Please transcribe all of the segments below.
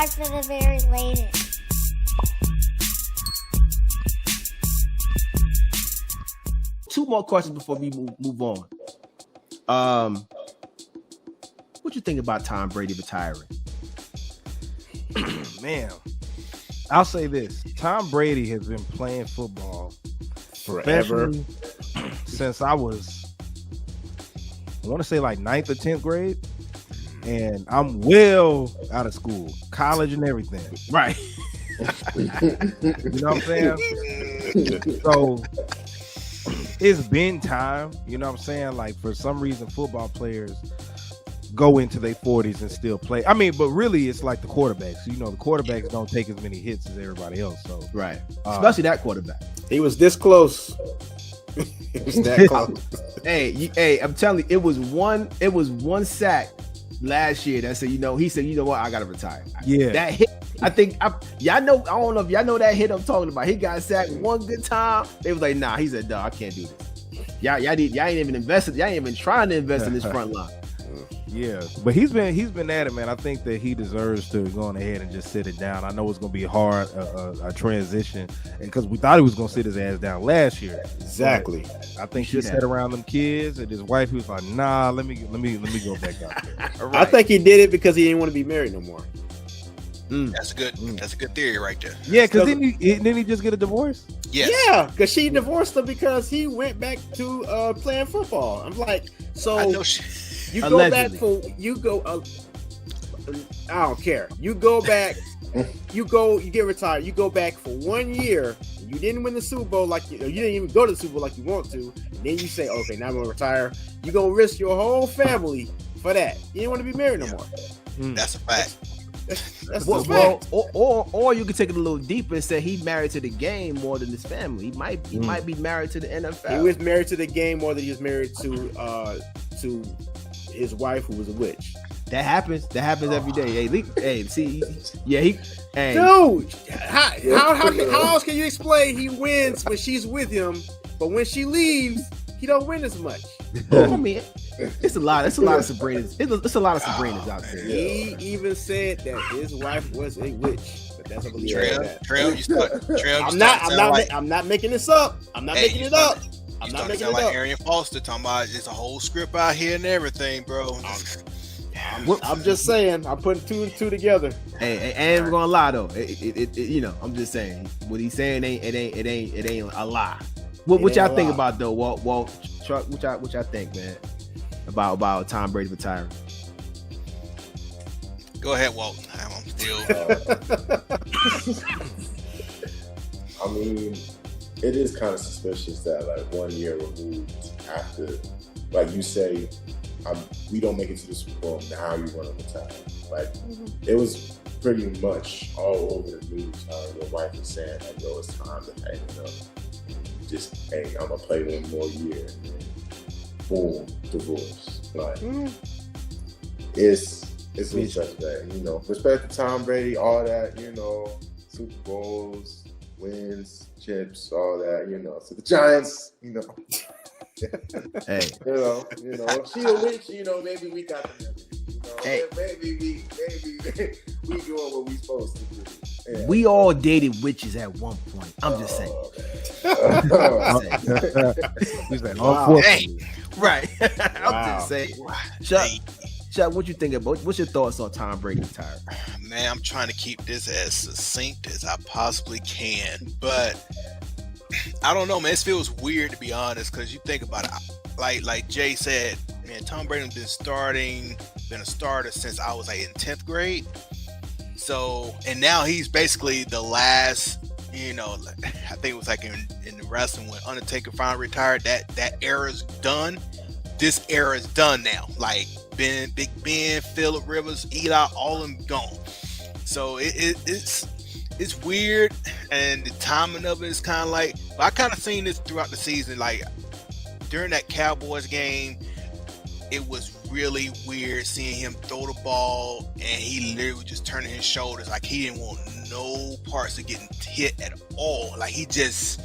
Goodbye for the very latest. Two more questions before we move on. What you think about Tom Brady retiring? Man, I'll say this. Tom Brady has been playing football forever since I want to say like 9th or 10th grade. And I'm well out of school, college and everything. Right. You know what I'm saying? So it's been time, you know what I'm saying? Like for some reason, football players go into their 40s and still play. I mean, but really it's like the quarterbacks. You know, the quarterbacks don't take as many hits as everybody else. So right. Especially that quarterback. He was this close. It was that close. Hey, I'm telling you, it was one sack last year that said, he said, you know what, I gotta retire. Yeah. That hit, I don't know if y'all know that hit I'm talking about. He got sacked one good time. They was like, nah, he said, no, I can't do this. Y'all ain't even invested, y'all ain't even trying to invest in this front line. Yeah, but he's been at it, man. I think that he deserves to go on ahead and just sit it down. I know it's going to be hard, a transition, and because we thought he was going to sit his ass down last year. Exactly. I think he sat around them kids and his wife. He was like, "Nah, let me go back out there." Right. I think he did it because he didn't want to be married no more. That's a good theory right there. Yeah, because didn't he just get a divorce? Yes. Yeah, because she divorced him because he went back to playing football. I'm like, so I know you allegedly. I don't care. You go back, you get retired. You go back for 1 year. You didn't win the Super Bowl you didn't even go to the Super Bowl like you want to. And then you say, okay, now I'm gonna retire. You gonna risk your whole family for that. You didn't want to be married no more. That's a fact. That's or you could take it a little deeper and say he married to the game more than his family. He might be married to the NFL. He was married to the game more than he was married to his wife, who was a witch. That happens every day. Dude, how else can you explain he wins when she's with him, but when she leaves, he don't win as much? I mean, it's a lot of Sabrinas. It's a lot of Sabrinas out there. He even said that his wife was a witch. But that's I'm not making this up. I'm not making it up. I'm not making it up. Like Arian Foster talking about it's a whole script out here and everything, bro. I'm just saying. I'm putting two and two together. Hey, I ain't gonna lie though. I'm just saying what he's saying it ain't a lie. What y'all think about though, Walt? Chuck, what y'all think, man, about Tom Brady retiring? Go ahead, Walt. I'm still. I mean, it is kind of suspicious that like 1 year removed after, like you say, we don't make it to the Super Bowl. Now you're going to retire. Like it was pretty much all over the news. Your wife was saying, like, "Yo, it's time to hang it up. Just, hey, I'm gonna play one more year." And then, boom, divorce. Like it's no such thing. Respect to Tom Brady, all that. Super Bowls, wins, chips, all that. So the Giants. Hey, she a witch. Maybe we got the hey, maybe we doing what we supposed to do. Yeah. We all dated witches at one point. I'm just saying. He's like, right. I'm just saying. Chuck, what you think about? What's your thoughts on Tom Brady retiring? Man, I'm trying to keep this as succinct as I possibly can, but I don't know, man. This feels weird to be honest, because you think about it. Like Jay said, man, Tom Brady's been a starter since I was like in 10th grade. So, and now he's basically the last, I think it was like in the wrestling when Undertaker finally retired, that era's done. This era is done now. Like Big Ben, Phillip Rivers, Eli, all of them gone. So it's weird, and the timing of it is kind of like, I kind of seen this throughout the season. Like during that Cowboys game, it was really weird seeing him throw the ball and he literally was just turning his shoulders like he didn't want no parts of getting hit at all. Like you can just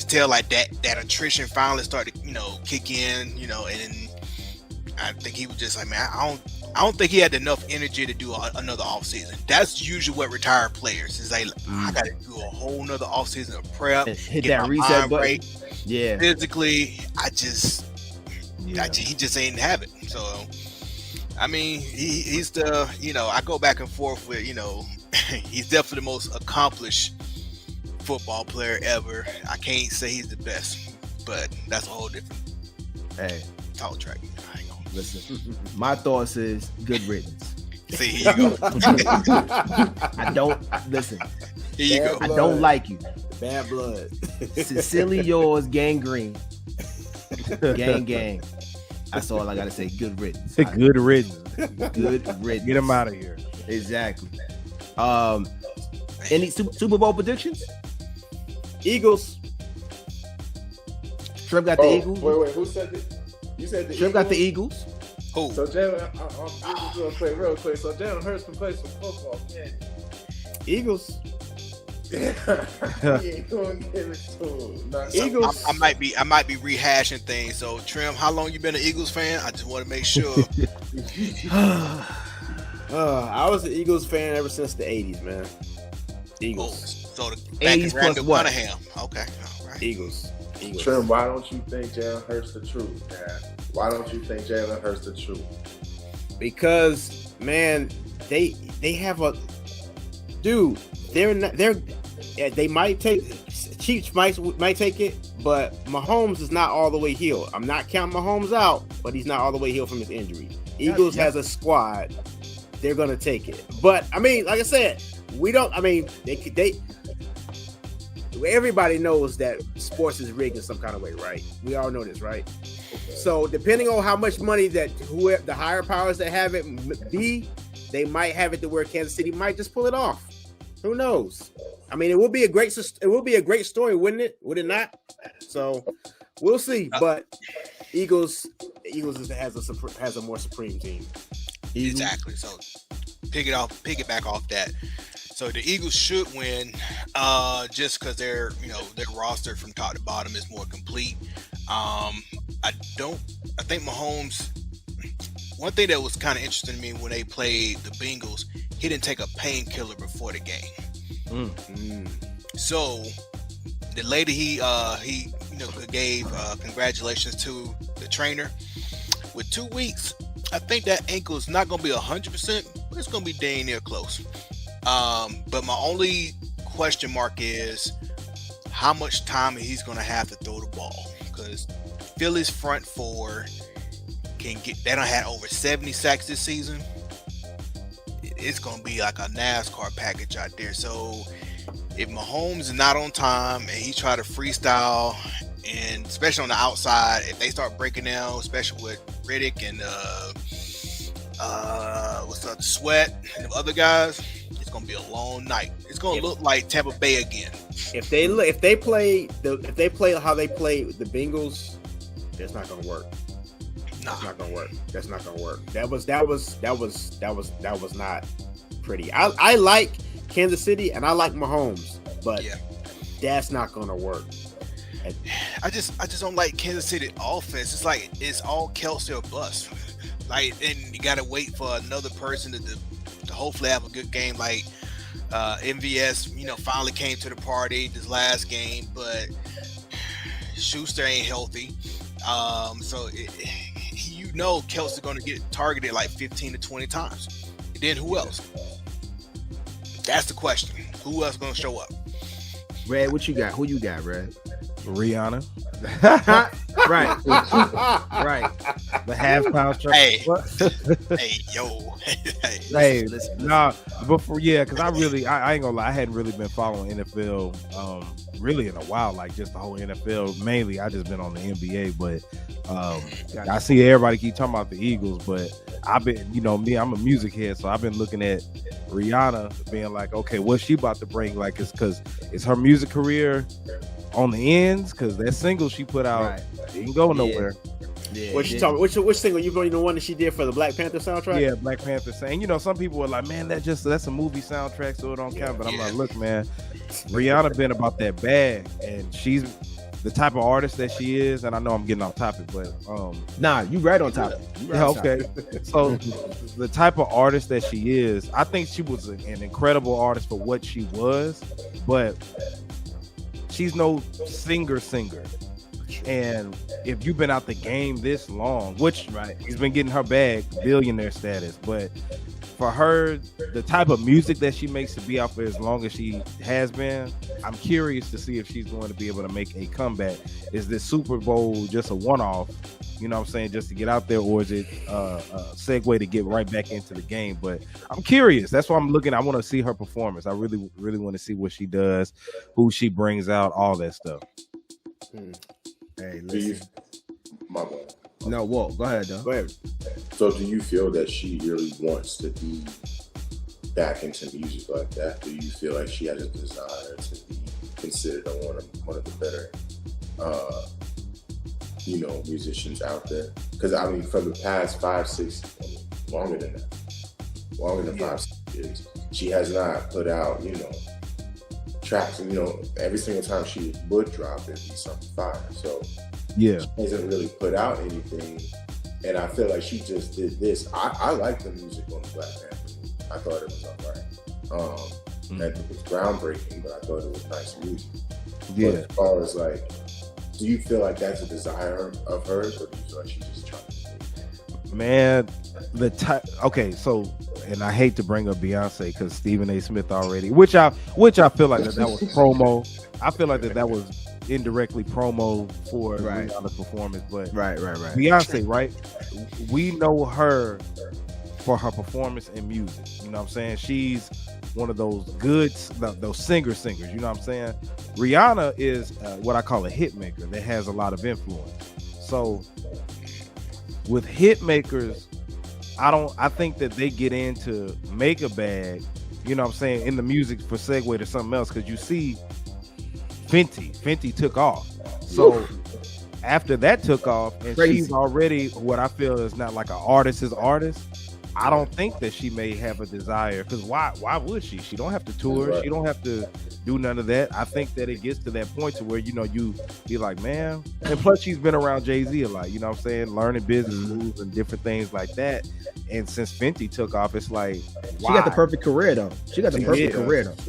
tell like that attrition finally started, kick in, and then I think he was just like, man, I don't think he had enough energy to do another offseason. That's usually what retired players is like. I got to do a whole nother offseason of prep, Hit get that my reset mind button. right. Yeah. Physically, Yeah. he just ain't have it. So, I mean, he's the, I go back and forth with, he's definitely the most accomplished football player ever. I can't say he's the best, but that's a whole different talk track. I ain't gonna Listen, my thoughts is good riddance. see. Here you go. I don't listen. Here you go. I don't like you. Bad blood. Sincerely yours, gangrene. Gang. That's all I gotta say. Good riddance. Good riddance. Good riddance. Get him out of here. Exactly. Any Super Bowl predictions? Eagles. Trev got the Eagles. Wait, who said it? You said the Trev Eagles? got the Eagles. Who? So Jalen, I'm just gonna play real quick. So Jalen Hurts can play some football, man. Eagles. He ain't gonna give it to him. Nah, So Eagles. I might be rehashing things. So Trim, how long you been an Eagles fan? I just want to make sure. I was an Eagles fan ever since the 80s, man. Eagles. So the back 80s in plus Randall what? Cunningham. Okay, all right. Eagles. Trim, why don't you think Jalen Hurts the truth, man? Why don't you think Jalen Hurts the truth? Because, man, they have a dude. They might take Chiefs might take it, but Mahomes is not all the way healed. I'm not counting Mahomes out, but he's not all the way healed from his injury. Eagles has a squad. They're gonna take it, but I mean, like I said, we don't. I mean, they. Everybody knows that sports is rigged in some kind of way, right? We all know this, right? So depending on how much money that whoever the higher powers that have it be, they might have it to where Kansas City might just pull it off. Who knows? I mean, it would be a great story, wouldn't it? Would it not? So we'll see. But Eagles has a more supreme team. Exactly. So piggyback off that. So the Eagles should win, just because their roster from top to bottom is more complete. I think Mahomes. One thing that was kind of interesting to me when they played the Bengals, he didn't take a painkiller before the game. So the lady he gave congratulations to the trainer. With 2 weeks, I think that ankle is not going to be 100%, but it's going to be dang near close. But my only question mark is how much time he's going to have to throw the ball, because Philly's front four they don't have over 70 sacks this season. It's going to be like a NASCAR package out there. So if Mahomes is not on time and he try to freestyle, and especially on the outside, if they start breaking down, especially with Riddick and Sweat and the other guys, it's gonna be a long night. It's gonna look like Tampa Bay again. If they play how they play the Bengals, it's not gonna work. That's not gonna work. That's not gonna work. That was not pretty. I like Kansas City and I like Mahomes, but that's not gonna work. I just don't like Kansas City offense. It's like it's all Kelsey or bust. Like, and you gotta wait for another person to hopefully have a good game. Like MVS, finally came to the party this last game, but Schuster ain't healthy. So Kelsey's gonna get targeted like 15 to 20 times. And then who else? That's the question. Who else gonna show up? Red, what you got? Who you got, Red? Rihanna. Right. Right. The half-pound truck. Hey. What? Hey, yo. Hey, listen. nah, before, because I ain't gonna lie, I hadn't really been following NFL really in a while, like just the whole NFL. Mainly, I just been on the NBA, but I see everybody keep talking about the Eagles, but I've been, me, I'm a music head, so I've been looking at Rihanna being like, okay, what's she about to bring? Like, it's her music career on the ends, because that single she put out didn't go nowhere. Yeah, what you talking? Which single? You the one that she did for the Black Panther soundtrack? Yeah, Black Panther. Saying, some people were like, man, that's a movie soundtrack, so it don't count. But I'm like, look, man, Rihanna been about that bag, and she's the type of artist that she is, and I know I'm getting off topic, but Nah, you right on top. okay. So the type of artist that she is, I think she was an incredible artist for what she was, but she's no singer. And if you've been out the game this long, which she's been getting her bag, billionaire status, but for her, the type of music that she makes to be out for as long as she has been, I'm curious to see if she's going to be able to make a comeback. Is this Super Bowl just a one-off, you know what I'm saying, just to get out there, or is it a segue to get right back into the game? But I'm curious. That's why I'm looking. I want to see her performance. I really, really want to see what she does, who she brings out, all that stuff. Hey, listen. My bad. No, Walt, go ahead, though. Go ahead. So do you feel that she really wants to be back into music like that? Do you feel like she has a desire to be considered one of the better, musicians out there? Because I mean, from the past 5, 6, longer than 5, 6 years, she has not put out, tracks. And, every single time she would drop, it'd be something fire. So yeah, she hasn't really put out anything. And I feel like she just did this. I like the music on the Black Panther. I thought it was alright. And it was groundbreaking, but I thought it was nice music. Yeah. But as far as like, do you feel like that's a desire of hers, or do you feel like she's just trying to? Man, okay, so, and I hate to bring up Beyonce because Stephen A. Smith already, which I feel like that was promo. I feel like that was indirectly promo for Rihanna's performance, but Right. Beyonce, right? We know her for her performance in music. You know what I'm saying? She's one of those those singers. You know what I'm saying? Rihanna is what I call a hit maker that has a lot of influence. So with hit makers, I think that they get into make a bag, you know what I'm saying, in the music for segue to something else, because you see Fenty took off. So after that took off, and she's already what I feel is not like an artist's artist, I don't think that she may have a desire, because why would she? She don't have to tour. Right. She don't have to do none of that. I think that it gets to that point to where, you be like, man, and plus she's been around Jay-Z a lot, you know what I'm saying, learning business moves and different things like that. And since Fenty took off, it's like, She got the perfect career though. She does. She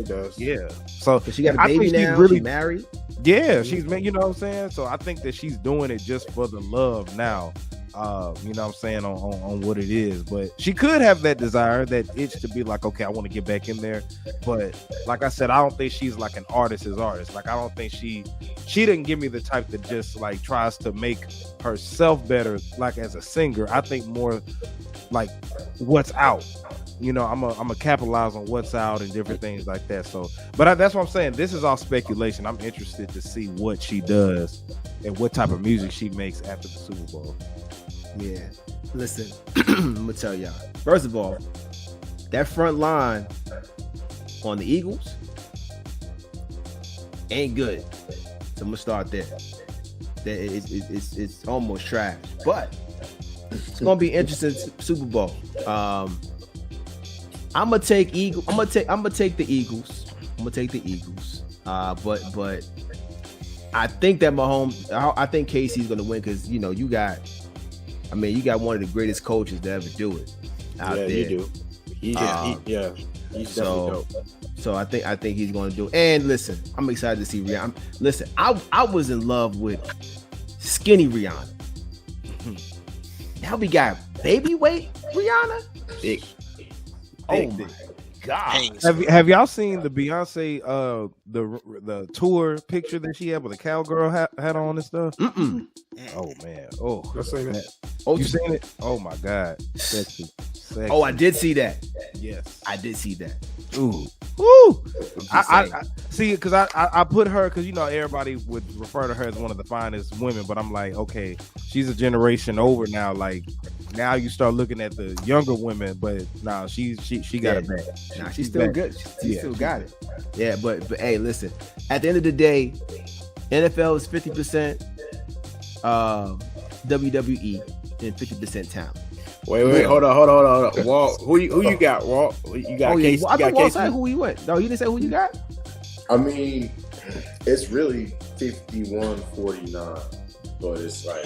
does. Yeah. So She got a I baby think she's now. really She's married. Yeah, she's, you know what I'm saying? So I think that she's doing it just for the love now. You know what I'm saying, on what it is. But she could have that desire, that itch to be like, okay, I want to get back in there. But like I said, I don't think she's like an artist's artist. Like, I don't think she didn't give me the type that just like tries to make herself better, like as a singer. I think more like what's out. I'm gonna capitalize on what's out and different things like that. So, but that's what I'm saying. This is all speculation. I'm interested to see what she does and what type of music she makes after the Super Bowl. Yeah. Listen, I'm gonna tell y'all. First of all, that front line on the Eagles ain't good. So I'm gonna start there. It's almost trash, but it's gonna be interesting Super Bowl. I'm gonna take the Eagles. I'm gonna take the Eagles. But I think that Mahomes. I think KC's gonna win, because you got one of the greatest coaches to ever do it out there. You do. He's definitely dope. So I think he's going to do it. And listen, I'm excited to see Rihanna. Listen, I was in love with skinny Rihanna. Now we got baby weight Rihanna. Big. Oh my God! Have y'all seen the Beyonce the tour picture that she had with a cowgirl hat on and stuff? Mm-mm. Oh man! Oh, I've seen it. Oh, you seen it? Oh my God! Sexy. Oh, I did see that. Yes, I did see that. Ooh. Woo! I see, because I put her, because everybody would refer to her as one of the finest women, but I'm like, okay, she's a generation over now. Like, now you start looking at the younger women, but nah, she got it back. Nah, she's still good. She still got it. Yeah, but hey, listen. At the end of the day, NFL is 50% WWE and 50% talent. Wait, hold on. Walt, who you got, Walt? You got Casey. I thought Walt said who he went. No, he didn't say who you got. I mean, it's really 51-49. But it's like,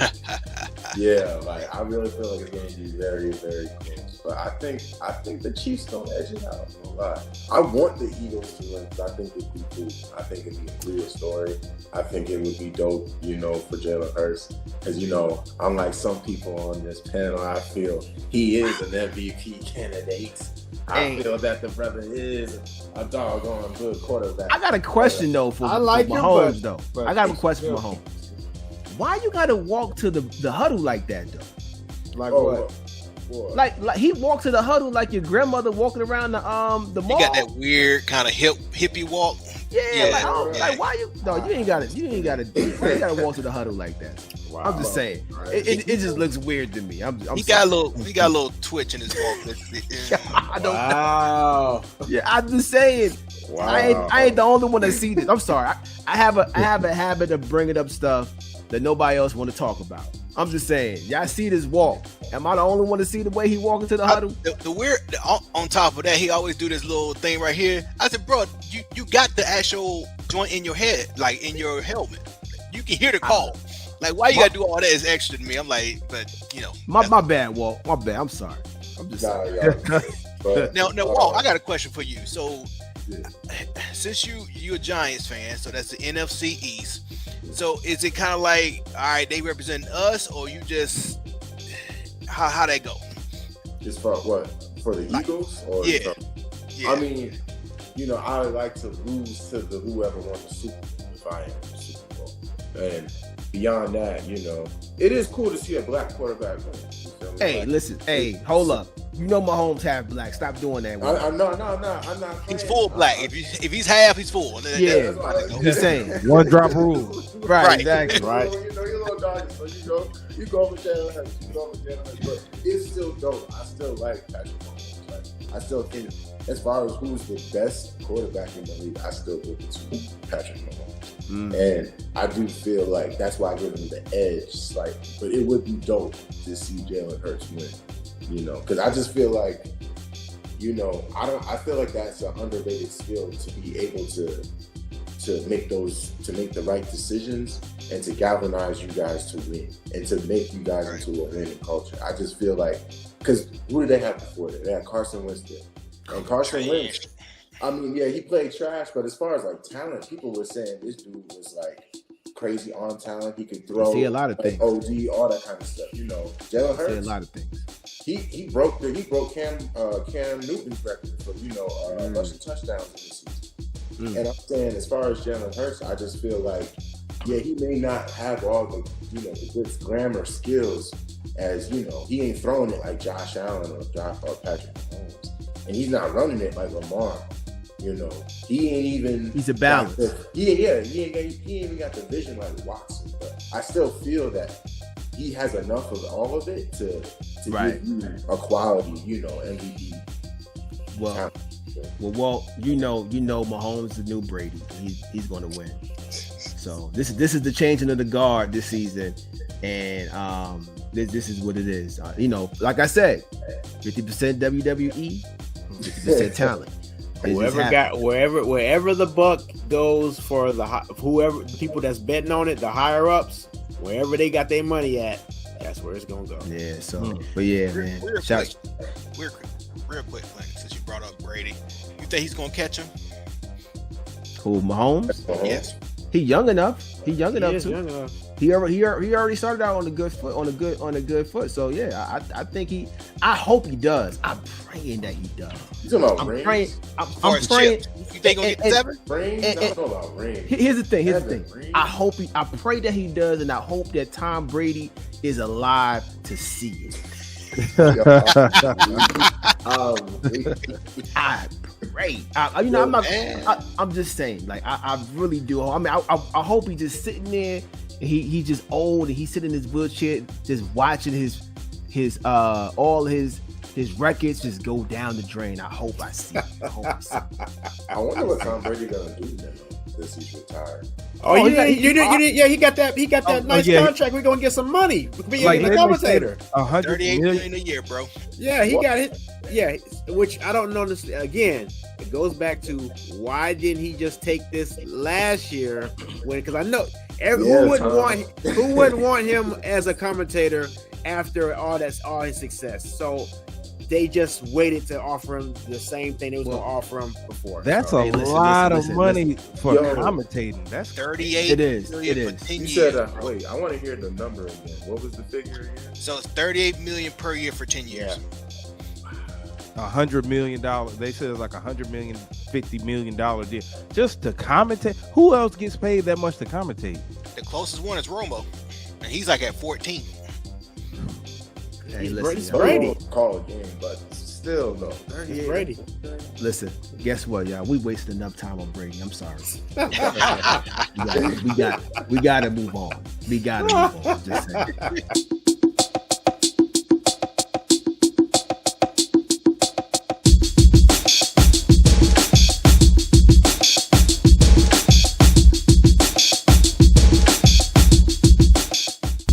yeah, like I really feel like it's going to be very, very close. But I think the Chiefs don't edge it out. I'm gonna lie. I want the Eagles to win because I think it'd be cool. I think it'd be a real story. I think it would be dope, for Jalen Hurts. Because, unlike some people on this panel, I feel he is an MVP candidate. I feel that the brother is a doggone good quarterback. I got a question though for Mahomes though. I got a question for Mahomes. Why you gotta walk to the huddle like that though? Like what? Like he walked to the huddle like your grandmother walking around the mall. You got that weird kind of hippie walk. Yeah. Why you? No, you ain't gotta. Why you gotta walk to the huddle like that? Wow. I'm just saying. It just looks weird to me. He got a little twitch in his walk. I don't know. Yeah, I'm just saying. Wow. I ain't the only one that see this. I'm sorry. I have a habit of bringing up stuff that nobody else want to talk about. I'm just saying, y'all see this walk. Am I the only one to see the way he walking to the huddle? The weird, on top of that, he always do this little thing right here. I said, bro, you got the actual joint in your head, like in your helmet. You can hear the call. Like, why you gotta do all that is extra to me? I'm like, but my bad, Walt. My bad. I'm sorry. I'm just sorry. Now, Walt, I got a question for you. So, since you're a Giants fan, so that's the NFC East. So is it kind of like, all right, they represent us, or you just how that go? Just for what? For the Eagles? Or yeah. I mean, I would like to lose to the whoever won the Super Bowl if I am the Super Bowl. And beyond that, it is cool to see a black quarterback win. Hey, listen. Hey, hold up. Mahomes half black. Stop doing that. I'm not. He's full black. If he's half, he's full. Yeah, just saying. One drop rule. Right, exactly. Right. You're a little doggy, so you go for Jalen Hurts. But it's still dope. I still like Patrick Mahomes. Like, I still think, as far as who's the best quarterback in the league, I still give it to Patrick Mahomes. And I do feel like that's why I give him the edge. But it would be dope to see Jalen Hurts win. Because I just feel like, I feel like that's an underrated skill to be able to make the right decisions and to galvanize you guys to win and to make you guys into a winning culture. I just feel like, because who did they have before that? They had Carson Wentz there. And Carson Wentz, I mean, yeah, he played trash, but as far as talent, people were saying this dude was crazy on talent. He could throw. See a lot of things. OD, all that kind of stuff. Jalen Hurts. See a lot of things. He broke Cam Newton's record for rushing touchdowns in this season. And I'm saying, as far as Jalen Hurts, I just feel like, yeah, he may not have all the the good grammar skills as he ain't throwing it like Josh Allen or Patrick Mahomes, and he's not running it like Lamar. He ain't even. He's a balance. He ain't even got the vision like Watson. But I still feel that he has enough of all of it to give you a quality, MVP. Well, Mahomes is the new Brady. He's going to win. So this is the changing of the guard this season, and this is what it is. Like I said, 50% WWE, 50% talent. Wherever the buck goes for whoever the people that's betting on it, the higher ups, wherever they got their money at, that's where it's gonna go. Yeah. So, but yeah, man. Real quick, since you brought up Brady, you think he's gonna catch him? Who, Mahomes? Yes. He young enough. He young enough too. Young enough. He already started out on a good foot. So yeah, I think I hope he does. I'm praying that he does. You talking about rings? I'm praying. You think he'll get 7? Rings? I don't know about rings. Here's the thing. I pray that he does, and I hope that Tom Brady is alive to see it. I pray. I'm just saying. I really do. I mean, I hope he's just sitting there. And he's just old, and he's sitting in his wheelchair, just watching his all his records just go down the drain. I hope I see it. I wonder what Tom Brady gonna do now since he's retired. Oh, you didn't. Yeah, he got that. He got that nice yeah. contract. We're gonna get some money. Being Like, a they commentator. 100 $38 million. million a year, bro. Yeah, he got it. Yeah, which I don't know. This again. It goes back to why didn't he just take this last year? When because I know who wouldn't want him as a commentator after all his success. So they just waited to offer him the same thing they was going to offer him before. That's Hey, a listen, lot listen, of money for Yo. commentating. That's 38 It is. million It for is. 10 You years. said, bro. wait, I want to hear the number again. What was the figure again? So it's 38 million per year for 10 years. $100 million. They said it's like $100 million, $50 million deal just to commentate. Who else gets paid that much to commentate? The closest one is Romo, and he's like at 14. Hey, He's listen, Brady. y'all. Call a game, but still though. He's Brady. Listen, guess what, y'all? We wasted enough time on Brady. I'm sorry. We got to move on. We got to move on. Just saying.